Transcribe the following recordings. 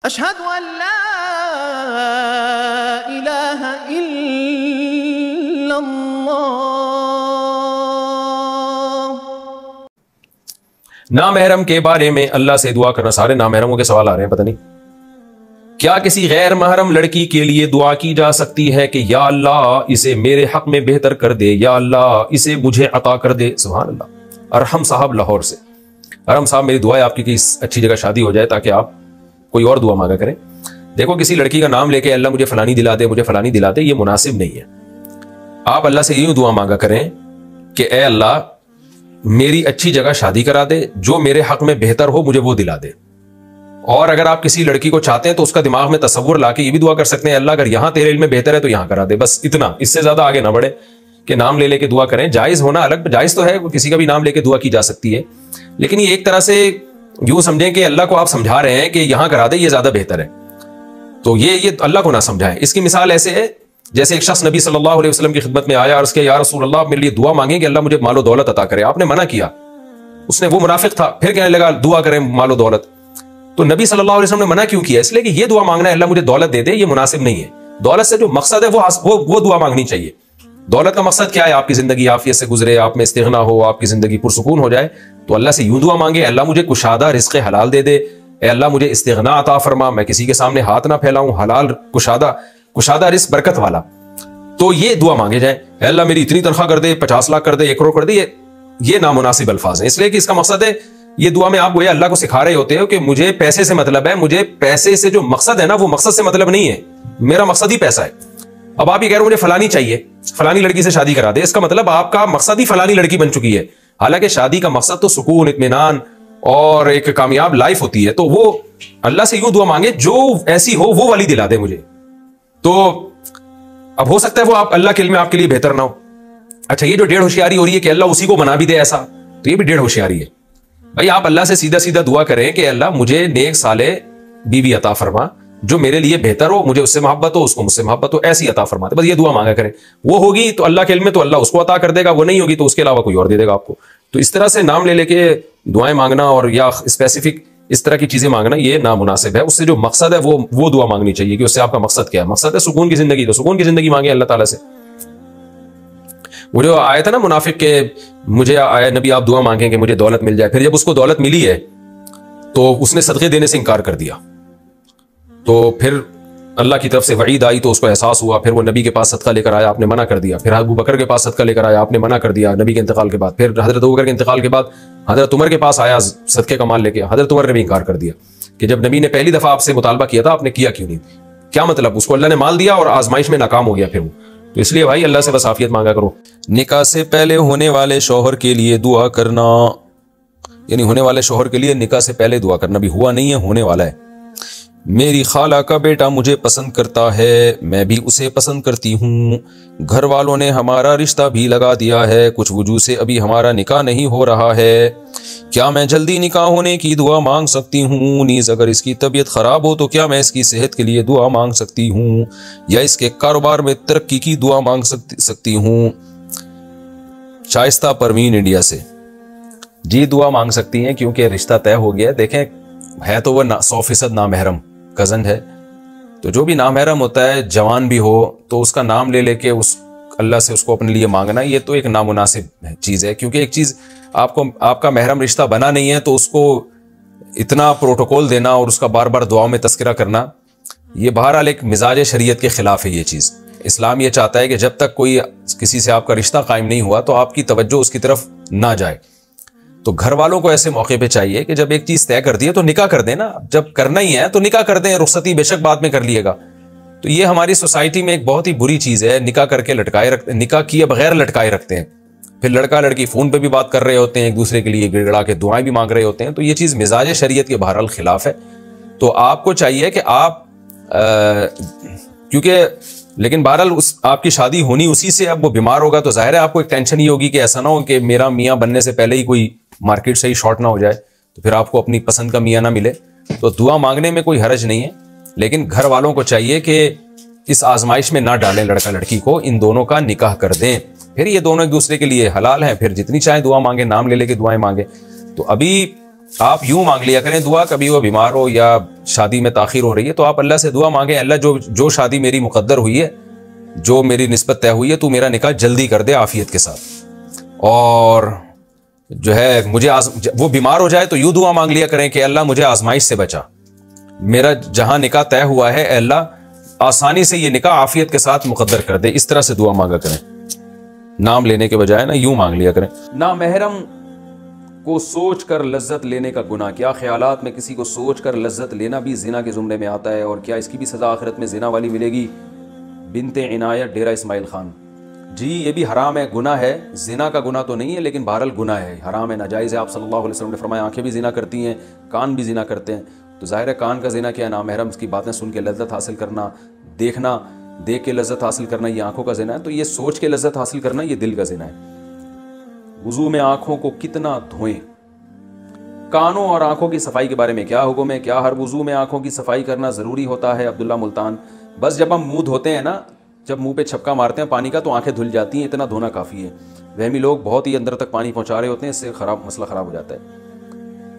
اشہد ان لا الہ الا اللہ۔ نامحرم کے بارے میں اللہ سے دعا کرنا، سارے نامحرموں کے سوال آ رہے ہیں، پتہ نہیں کیا کسی غیر محرم لڑکی کے لیے دعا کی جا سکتی ہے کہ یا اللہ اسے میرے حق میں بہتر کر دے، یا اللہ اسے مجھے عطا کر دے؟ سبحان اللہ۔ ارحم صاحب لاہور سے، ارحم صاحب میری دعا ہے آپ کی کہ اس اچھی جگہ شادی ہو جائے تاکہ آپ کوئی اور دعا مانگا کریں۔ دیکھو کسی لڑکی کا نام لے کے اللہ مجھے فلانی دلا دے، مجھے فلانی دلا دے، یہ مناسب نہیں ہے۔ آپ اللہ سے یوں دعا مانگا کریں کہ اے اللہ میری اچھی جگہ شادی کرا دے، جو میرے حق میں بہتر ہو مجھے وہ دلا دے۔ اور اگر آپ کسی لڑکی کو چاہتے ہیں تو اس کا دماغ میں تصور لا کے یہ بھی دعا کر سکتے ہیں اللہ اگر یہاں تیرے علم میں بہتر ہے تو یہاں کرا دے، بس اتنا، اس سے زیادہ آگے نہ بڑھے کہ نام لے کے دعا کریں۔ جائز ہونا الگ، جائز تو ہے، کسی کا بھی نام لے کے دعا کی جا سکتی ہے، لیکن یہ ایک طرح سے یوں سمجھیں کہ اللہ کو آپ سمجھا رہے ہیں کہ یہاں کرا دے، یہ زیادہ بہتر ہے، تو یہ اللہ کو نہ سمجھائیں۔ اس کی مثال ایسے ہے جیسے ایک شخص نبی صلی اللہ علیہ وسلم کی خدمت میں آیا اور اس کے یا رسول اللہ آپ میرے لیے دعا مانگیں کہ اللہ مجھے مال و دولت عطا کرے۔ آپ نے منع کیا، اس نے، وہ منافق تھا، پھر کہنے لگا دعا کریں مال و دولت۔ تو نبی صلی اللہ علیہ وسلم نے منع کیوں کیا؟ اس لیے کہ یہ دعا مانگنا ہے اللہ مجھے دولت دے دے، یہ مناسب نہیں ہے۔ دولت سے جو مقصد ہے وہ دعا مانگنی چاہیے۔ دولت کا مقصد کیا ہے؟ آپ کی زندگی عافیت سے گزرے، آپ میں استغنا ہو، آپ کی زندگی پرسکون ہو جائے، تو اللہ سے یوں دعا مانگے اللہ مجھے کشادہ رزق حلال دے دے، اے اللہ مجھے استغنا عطا فرما، میں کسی کے سامنے ہاتھ نہ پھیلاؤں، حلال کشادہ رزق برکت والا، تو یہ دعا مانگے جائیں۔ اے اللہ میری اتنی تنخواہ کر دے، 50 لاکھ کر دے، 1 کروڑ کر دے، یہ نامناسب الفاظ ہیں، اس لیے کہ اس کا مقصد ہے، یہ دعا میں آپ گویا اللہ کو سکھا رہے ہوتے ہو کہ مجھے پیسے سے مطلب ہے، مجھے پیسے سے جو مقصد ہے نا وہ مقصد سے مطلب نہیں ہے، میرا مقصد ہی پیسہ ہے۔ اب آپ یہ کہہ رہے ہو مجھے فلانی چاہیے، فلانی لڑکی سے شادی کرا دے، اس کا مطلب آپ کا مقصد ہی فلانی لڑکی بن چکی ہے، حالانکہ شادی کا مقصد تو سکون، اطمینان اور ایک کامیاب لائف ہوتی ہے۔ تو وہ اللہ سے یوں دعا مانگے جو ایسی ہو وہ والی دلا دے مجھے۔ تو اب ہو سکتا ہے وہ آپ اللہ کے علم میں آپ کے لیے بہتر نہ ہو۔ اچھا یہ جو ڈیڑھ ہوشیاری ہو رہی ہے کہ اللہ اسی کو بنا بھی دے ایسا، تو یہ بھی ڈیڑھ ہوشیاری ہے۔ بھائی آپ اللہ سے سیدھا سیدھا دعا کریں کہ اللہ مجھے نیک صالح بیوی عطا فرما، جو میرے لیے بہتر ہو، مجھے اس سے محبت ہو، اس کو مجھ سے محبت ہو، ایسی عطا فرماتے، بس یہ دعا مانگا کریں۔ وہ ہوگی تو اللہ کے علم میں تو اللہ اس کو عطا کر دے گا، وہ نہیں ہوگی تو اس کے علاوہ کوئی اور دے دے گا آپ کو۔ تو اس طرح سے نام لے کے دعائیں مانگنا اور یا اسپیسیفک اس طرح کی چیزیں مانگنا یہ نامناسب ہے۔ اس سے جو مقصد ہے وہ دعا مانگنی چاہیے کہ اس سے آپ کا مقصد کیا ہے۔ مقصد ہے سکون کی زندگی، تو سکون کی زندگی مانگے اللہ تعالیٰ سے۔ وہ جو آیا تھا نا منافق کے، مجھے آیا نبی آپ دعا مانگیں کہ مجھے دولت مل جائے، پھر جب اس کو دولت ملی ہے تو اس نے صدقے دینے سے انکار کر دیا، تو پھر اللہ کی طرف سے وعید آئی تو اس کو احساس ہوا، پھر وہ نبی کے پاس صدقہ لے کر آیا، آپ نے منع کر دیا، پھر ابو بکر کے پاس صدقہ لے کر آیا، آپ نے منع کر دیا نبی کے انتقال کے بعد، پھر حضرت ابو بکر کے انتقال کے بعد حضرت عمر کے پاس آیا صدقے کا مال لے کے، حضرت عمر نے بھی انکار کر دیا کہ جب نبی نے پہلی دفعہ آپ سے مطالبہ کیا تھا آپ نے کیا کیوں نہیں؟ کیا مطلب؟ اس کو اللہ نے مال دیا اور آزمائش میں ناکام ہو گیا پھر وہ۔ تو اس لیے بھائی اللہ سے بس عافیت مانگا کرو۔ نکاح سے پہلے ہونے والے شوہر کے لیے دعا کرنا، یعنی ہونے والے شوہر کے لیے نکاح سے پہلے دعا کرنا، بھی ہوا نہیں ہے، ہونے والا ہے۔ میری خالہ کا بیٹا مجھے پسند کرتا ہے، میں بھی اسے پسند کرتی ہوں، گھر والوں نے ہمارا رشتہ بھی لگا دیا ہے، کچھ وجوہ سے ابھی ہمارا نکاح نہیں ہو رہا ہے، کیا میں جلدی نکاح ہونے کی دعا مانگ سکتی ہوں؟ نیز اگر اس کی طبیعت خراب ہو تو کیا میں اس کی صحت کے لیے دعا مانگ سکتی ہوں یا اس کے کاروبار میں ترقی کی دعا مانگ سکتی ہوں؟ شائستہ پروین انڈیا سے، جی دعا مانگ سکتی ہیں کیونکہ رشتہ طے ہو گیا۔ دیکھیں ہے تو وہ 100% نامحرم کزن ہے، تو جو بھی نامحرم ہوتا ہے جوان بھی ہو تو اس کا نام لے کے اس اللہ سے اس کو اپنے لیے مانگنا، یہ تو ایک نامناسب چیز ہے، کیونکہ ایک چیز آپ کا محرم رشتہ بنا نہیں ہے تو اس کو اتنا پروٹوکول دینا اور اس کا بار بار دعاؤں میں تذکرہ کرنا، یہ بہرحال ایک مزاج شریعت کے خلاف ہے۔ یہ چیز اسلام یہ چاہتا ہے کہ جب تک کوئی کسی سے آپ کا رشتہ قائم نہیں ہوا تو آپ کی توجہ اس کی طرف نہ جائے۔ تو گھر والوں کو ایسے موقع پہ چاہیے کہ جب ایک چیز طے کر دی ہے تو نکاح کر دیں نا، جب کرنا ہی ہے تو نکاح کر دیں، رخصتی بے شک بعد میں کر لیے گا۔ تو یہ ہماری سوسائٹی میں ایک بہت ہی بری چیز ہے، نکاح کر کے لٹکائے رکھتے ہیں، نکاح کیے بغیر لٹکائے رکھتے ہیں، پھر لڑکا لڑکی فون پہ بھی بات کر رہے ہوتے ہیں، ایک دوسرے کے لیے گڑ گڑا کے دعائیں بھی مانگ رہے ہوتے ہیں، تو یہ چیز مزاج شریعت کے بہرحال خلاف ہے۔ تو آپ کو چاہیے کہ آپ کیونکہ لیکن بہرحال آپ کی شادی ہونی اسی سے، اب وہ بیمار ہوگا تو ظاہر ہے آپ کو ایک ٹینشن ہی ہوگی کہ ایسا نہ ہو کہ میرا میاں بننے سے پہلے ہی کوئی مارکیٹ سے ہی شارٹ نہ ہو جائے، تو پھر آپ کو اپنی پسند کا میاں نہ ملے۔ تو دعا مانگنے میں کوئی حرج نہیں ہے، لیکن گھر والوں کو چاہیے کہ اس آزمائش میں نہ ڈالیں لڑکا لڑکی کو، ان دونوں کا نکاح کر دیں، پھر یہ دونوں ایک دوسرے کے لیے حلال ہیں، پھر جتنی چاہیں دعا مانگے، نام لے کے دعائیں مانگے۔ تو ابھی آپ یوں مانگ لیا کریں دعا، کبھی وہ بیمار ہو یا شادی میں تاخیر ہو رہی ہے تو آپ اللہ سے دعا مانگیں، اللہ جو شادی میری مقدر ہوئی ہے، جو میری نسبت طے ہوئی ہے، تو میرا نکاح جلدی کر دے عافیت کے ساتھ. اور جو ہے مجھے وہ بیمار ہو جائے تو یوں دعا مانگ لیا کریں کہ اللہ مجھے آزمائش سے بچا، میرا جہاں نکاح طے ہوا ہے اے اللہ آسانی سے یہ نکاح عافیت کے ساتھ مقدر کر دے. اس طرح سے دعا مانگا کریں، نام لینے کے بجائے نا یوں مانگ لیا کریں. نامحرم کو سوچ کر لذت لینے کا گناہ، کیا خیالات میں کسی کو سوچ کر لذت لینا بھی زنا کے زمرے میں آتا ہے، اور کیا اس کی بھی سزا آخرت میں زنا والی ملے گی؟ بنت عنایت، ڈیرہ اسماعیل خان. جی یہ بھی حرام ہے، گناہ ہے، زنا کا گناہ تو نہیں ہے لیکن بہرحال گناہ ہے، حرام ہے، ناجائز ہے. آپ صلی اللہ علیہ وسلم نے فرمایا آنکھیں بھی زنا کرتی ہیں، کان بھی زنا کرتے ہیں. تو ظاہر ہے کان کا زنا کیا ہے؟ نامحرم کی باتیں سن کے لذت حاصل کرنا، دیکھنا، دیکھ کے لذت حاصل کرنا، یہ آنکھوں کا زنا ہے. تو یہ سوچ کے لذت حاصل کرنا یہ دل کا زنا ہے. وضو میں آنکھوں کو کتنا دھوئیں؟ کانوں اور آنکھوں کی صفائی کے بارے میں کیا حکم ہے؟ کیا ہر وضو میں آنکھوں کی صفائی کرنا ضروری ہوتا ہے؟ عبداللہ ملتان. بس جب ہم منہ دھوتے ہیں نا، جب منہ پہ چھپکا مارتے ہیں پانی کا تو آنکھیں دھل جاتی ہیں، اتنا دھونا کافی ہے. وہمی لوگ بہت ہی اندر تک پانی پہنچا رہے ہوتے ہیں، اس سے مسئلہ خراب ہو جاتا ہے.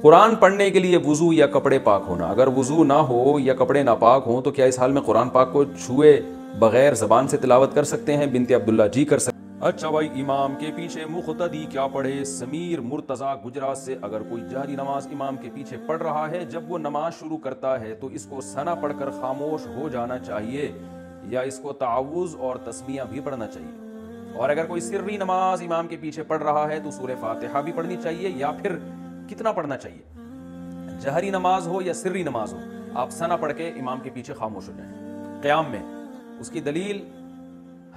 قرآن پڑھنے کے لیے وضو یا کپڑے پاک ہونا، اگر وضو نہ ہو یا کپڑے ناپاک ہوں تو کیا اس حال میں قرآن پاک کو چھوئے بغیر زبان سے تلاوت کر سکتے ہیں؟ بنت عبداللہ. جی کر سکتے. اچھا بھائی، امام کے پیچھے مقتدی کیا پڑھے؟ سمیر مرتضی گجرات سے. اگر کوئی جہری نماز امام کے پیچھے پڑھ رہا ہے، جب وہ نماز شروع کرتا ہے تو اس کو ثنا پڑھ کر خاموش ہو جانا چاہیے یا اس کو تعوذ اور تسمیہ بھی پڑھنا چاہیے؟ اور اگر کوئی سری نماز امام کے پیچھے پڑھ رہا ہے تو سورہ فاتحہ بھی پڑھنی چاہیے یا پھر کتنا پڑھنا چاہیے؟ جہری نماز ہو یا سری نماز ہو، آپ ثنا پڑھ کے امام کے پیچھے خاموش ہو جائیں قیام میں. اس کی دلیل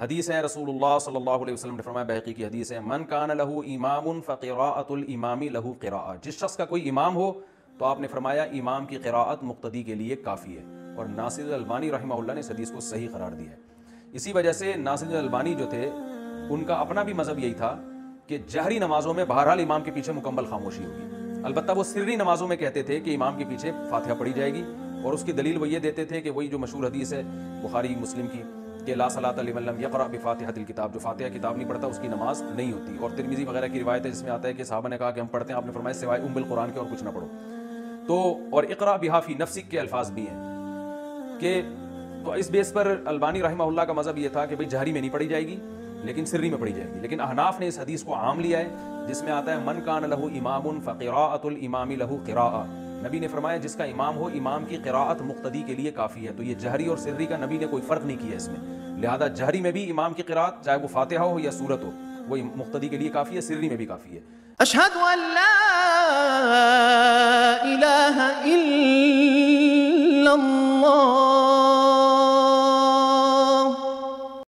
حدیث ہے، رسول اللہ صلی اللہ علیہ وسلم نے فرمایا، بحقی کی حدیث ہے، من کان لہ امام فقراءۃ الامام لہ قراءۃ. جس شخص کا کوئی امام ہو تو آپ نے فرمایا امام کی قراءت مقتدی کے لیے کافی ہے. اور ناصر البانی رحمہ اللہ نے اس حدیث کو صحیح قرار دیا ہے. اسی وجہ سے ناصر البانی جو تھے ان کا اپنا بھی مذہب یہی تھا کہ جہری نمازوں میں بہرحال امام کے پیچھے مکمل خاموشی ہوگی. البتہ وہ سری نمازوں میں کہتے تھے کہ امام کے پیچھے فاتحہ پڑھی جائے گی، اور اس کی دلیل وہ یہ دیتے تھے کہ وہی جو مشہور حدیث ہے بخاری مسلم کی کہ لا صلاۃ لمن لم یقرأ بفاتحۃ الکتاب، جو فاتحہ کتاب نہیں پڑھتا اس کی نماز نہیں ہوتی. اور ترمذی وغیرہ کی روایت ہے جس میں آتا ہے کہ صحابہ نے کہا کہ ہم پڑھتے ہیں، آپ نے فرمایا سوائے ام القرآن کے اور کچھ نہ پڑھو. تو اور اقرأ بہا فی نفسک کے الفاظ بھی ہیں کہ تو اس بیس پر البانی رحمہ اللہ کا مذہب یہ تھا کہ بھئی جہری میں نہیں پڑھی جائے گی لیکن سری میں پڑھی جائے گی. لیکن احناف نے اس حدیث کو عام لیا ہے جس میں آتا ہے من کان لہ امام فقراءۃ الامام لہ قراءۃ. نبی نے فرمایا جس کا امام ہو امام کی قراءت مقتدی کے لیے کافی ہے. تو یہ جہری اور سری کا نبی نے کوئی فرق نہیں کیا اس میں، لہذا جہری میں بھی امام کی قراءت چاہے وہ فاتحہ ہو یا سورت ہو وہ مقتدی کے لیے کافی ہے، سری میں بھی کافی ہے. اشہد ان لا الہ الا اللہ